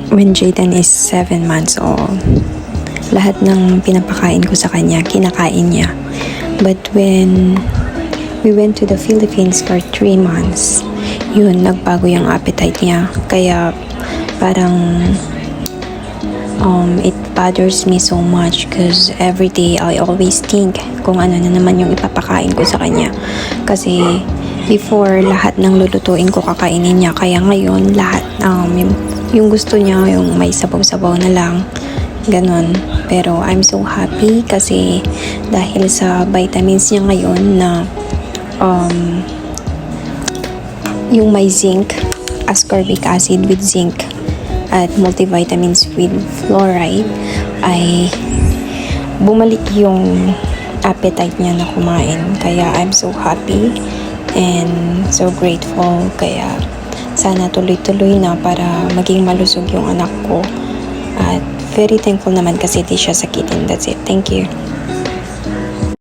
when Jaden is 7 months old. Lahat ng pinapakain ko sa kanya, kinakain niya. But when we went to the Philippines for 3 months, yun, nagbago yung appetite niya. Kaya parang it bothers me so much because every day I always think kung ano na naman yung ipapakain ko sa kanya. Kasi before, lahat ng lulutuin ko kakainin niya. Kaya ngayon, lahat yung gusto niya, yung may sabaw-sabaw na lang. Ganon. Pero I'm so happy kasi dahil sa vitamins niya ngayon na yung may zinc, ascorbic acid with zinc at multivitamins with fluoride, ay bumalik yung appetite niya na kumain. Kaya I'm so happy and so grateful. Kaya sana tuloy-tuloy na para maging malusog yung anak ko. At very thankful naman kasi di siya sakitin. That's it. Thank you.